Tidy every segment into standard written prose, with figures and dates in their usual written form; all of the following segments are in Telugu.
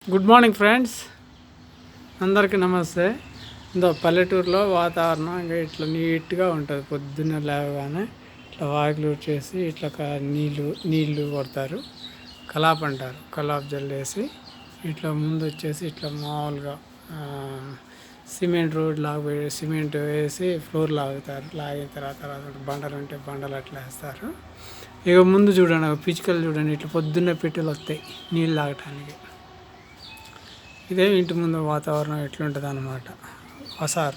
గుడ్ మార్నింగ్ ఫ్రెండ్స్, అందరికీ నమస్తే. పల్లెటూరులో వాతావరణం ఇంకా ఇట్లా నీట్గా ఉంటుంది. పొద్దున్న లేవగానే ఇట్లా వాకిలు చేసి ఇట్లా నీళ్ళు కొడతారు, కలాప్ అంటారు. కలాప్ జల్లేసి ఇట్లా ముందు వచ్చేసి ఇట్లా మామూలుగా సిమెంట్ రోడ్ సిమెంట్ వేసి ఫ్లోర్ లాగుతారు. లాగిన తర్వాత బండలు ఉంటే బండలు అట్లా వేస్తారు. ఇక ముందు చూడండి, పిచ్చుకలు చూడండి, ఇట్లా పొద్దున్నే పెట్టెలు వస్తాయి నీళ్ళు తాగటానికి. ఇదే ఇంటి ముందు వాతావరణం ఎట్లుంటుంది అన్నమాట. వసార్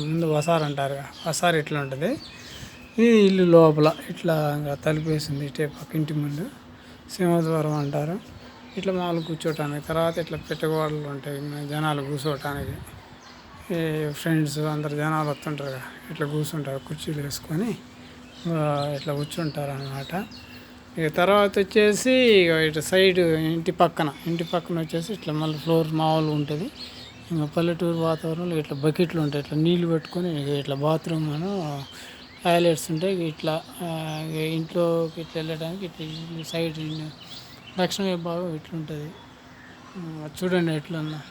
ముందు వసార్ అంటారు, వసార్ ఇట్లా ఉంటుంది. ఇది ఇల్లు లోపల ఇట్లా ఇంకా తలుపేసింది. ఇటే పక్క ఇంటి ముందు సింహద్వారం అంటారు. ఇట్లా మామూలు కూర్చోటానికి, తర్వాత ఇట్లా పెట్టగోడలు ఉంటాయి జనాలు కూర్చోటానికి. ఈ ఫ్రెండ్స్ అందరు జనాలు వస్తుంటారు, ఇట్లా కూర్చుంటారు, కుర్చీలు వేసుకొని ఇట్లా కూర్చుంటారు అన్నమాట. ఇక తర్వాత వచ్చేసి ఇటు సైడ్ ఇంటి పక్కన వచ్చేసి ఇట్లా మళ్ళీ ఫ్లోర్ మామూలు ఉంటుంది. ఇంకా పల్లెటూరు వాతావరణంలో ఇట్లా బకెట్లు ఉంటాయి, ఇట్లా నీళ్ళు పెట్టుకొని ఇట్లా బాత్రూమ్ టాయిలెట్స్ ఉంటాయి. ఇట్లా ఇంట్లోకి ఇట్లా వెళ్ళడానికి ఇట్లా సైడ్ దక్షిణ భాగం ఇట్లుంటుంది. చూడండి ఎట్లున్నా.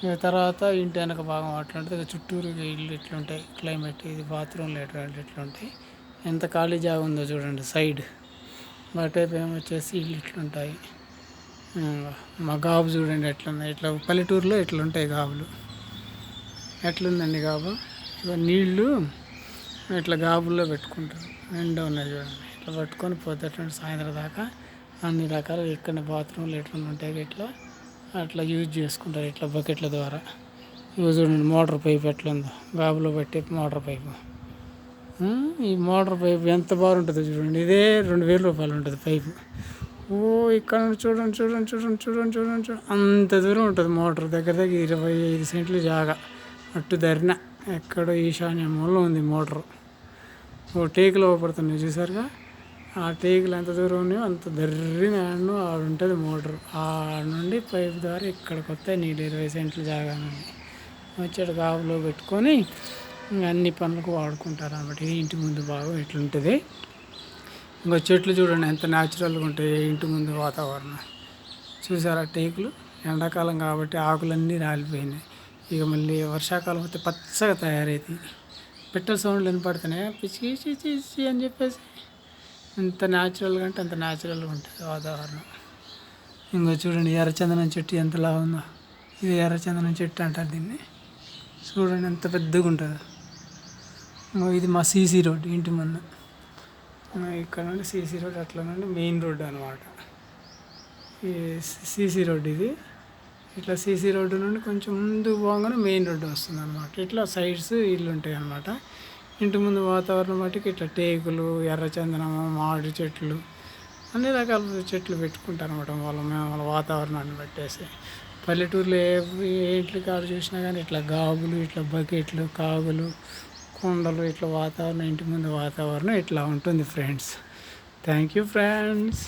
ఇక తర్వాత ఇంటి వెనక భాగం అట్లా ఉంటుంది. ఇక చుట్టూరు ఇల్లు ఇట్లుంటాయి. క్లైమేట్ ఇది బాత్రూమ్లు ఇట్లుంటాయి. ఎంత ఖాళీ జాగా ఉందో చూడండి. సైడ్ బయటైపు వచ్చేసి ఇల్లు ఇట్లుంటాయి. మా గాబు చూడండి ఎట్లున్నాయి. ఇట్లా పల్లెటూరులో ఇట్లుంటాయి గాబులు. ఎట్లుందండి గాబు? ఇక నీళ్ళు ఇట్లా గాబుల్లో పెట్టుకుంటారు. నిండా ఉన్నాయి చూడండి. ఇట్లా పట్టుకొని పోతే సాయంత్రం దాకా అన్ని రకాలు ఇక్కడ బాత్రూమ్లు ఎట్లా ఉంటాయి ఇట్లా అట్లా యూజ్ చేసుకుంటారు ఇట్లా బకెట్ల ద్వారా. ఇవి చూడండి మోటార్ పైప్ ఎట్లుందో, గాబులో పెట్టే మోటార్ పైపు. ఈ మోటార్ పైపు ఎంత బాగుంటుందో చూడండి. ఇదే 2,000 రూపాయలు ఉంటుంది పైపు. ఇక్కడ నుంచి చూడండి అంత దూరం ఉంటుంది మోటార్. దగ్గర 25 సెంట్లు జాగా అట్టు ధరిన ఎక్కడో ఈశాన్య మూలలో ఉంది మోటారు. టేకులు అవపడుతున్నాయి చూసారుగా. ఆ టేకులు ఎంత దూరం ఉన్నాయో అంత ధర్రిన ఆడ ఉంటుంది మోటారు. ఆడ నుండి పైపు ద్వారా ఇక్కడికి వస్తాయి నీళ్ళు. 20 సెంట్లు జాగా నుండి వచ్చాడు గాబులో పెట్టుకొని అన్ని పనులకు వాడుకుంటారు అన్నమాట. ఇది ఇంటి ముందు భాగం ఇట్లుంటుంది. ఇంకా చెట్లు చూడండి ఎంత న్యాచురల్గా ఉంటాయి. ఇంటి ముందు వాతావరణం చూసారా. టేకులు ఎండాకాలం కాబట్టి ఆకులన్నీ రాలిపోయినాయి. ఇక మళ్ళీ వర్షాకాలం వస్తే పచ్చగా తయారవుతాయి. పెట్టెల సౌండ్లు వినపడుతున్నాయి, పిచ్చి అని చెప్పేసి. ఎంత న్యాచురల్గా అంటే అంత న్యాచురల్గా ఉంటుంది వాతావరణం. ఇంకా చూడండి ఎర్రచందనం చెట్టు ఎంతలా ఉందో. ఇది ఎర్రచందనం చెట్టు అంటారు దీన్ని. చూడండి ఎంత పెద్దగా ఉంటుందో. ఇది మా సీసీ రోడ్ ఇంటి ముందు. ఇక్కడ నుండి సీసీ రోడ్, అట్లా నుండి మెయిన్ రోడ్డు అనమాట. ఈ సీసీ రోడ్ ఇది. ఇట్లా సీసీ రోడ్డు నుండి కొంచెం ముందు పోగానే మెయిన్ రోడ్డు వస్తుంది అనమాట. ఇట్లా సైడ్స్ ఇల్లు ఉంటాయి అన్నమాట. ఇంటి ముందు వాతావరణం బట్టి ఇట్లా టేకులు, ఎర్రచందనము, మామిడి చెట్లు, అన్ని రకాల చెట్లు పెట్టుకుంటారు అనమాట. వాళ్ళ వాతావరణాన్ని బట్టేసి. పల్లెటూరులో ఏ ఇంట్లో కాడ చూసినా కానీ ఇట్లా గాబులు, ఇట్లా బకెట్లు, కాగులు, కొండలు, ఇట్లా వాతావరణం ఇంటి ముందు వాతావరణం ఇట్లా ఉంటుంది ఫ్రెండ్స్. Thank you friends.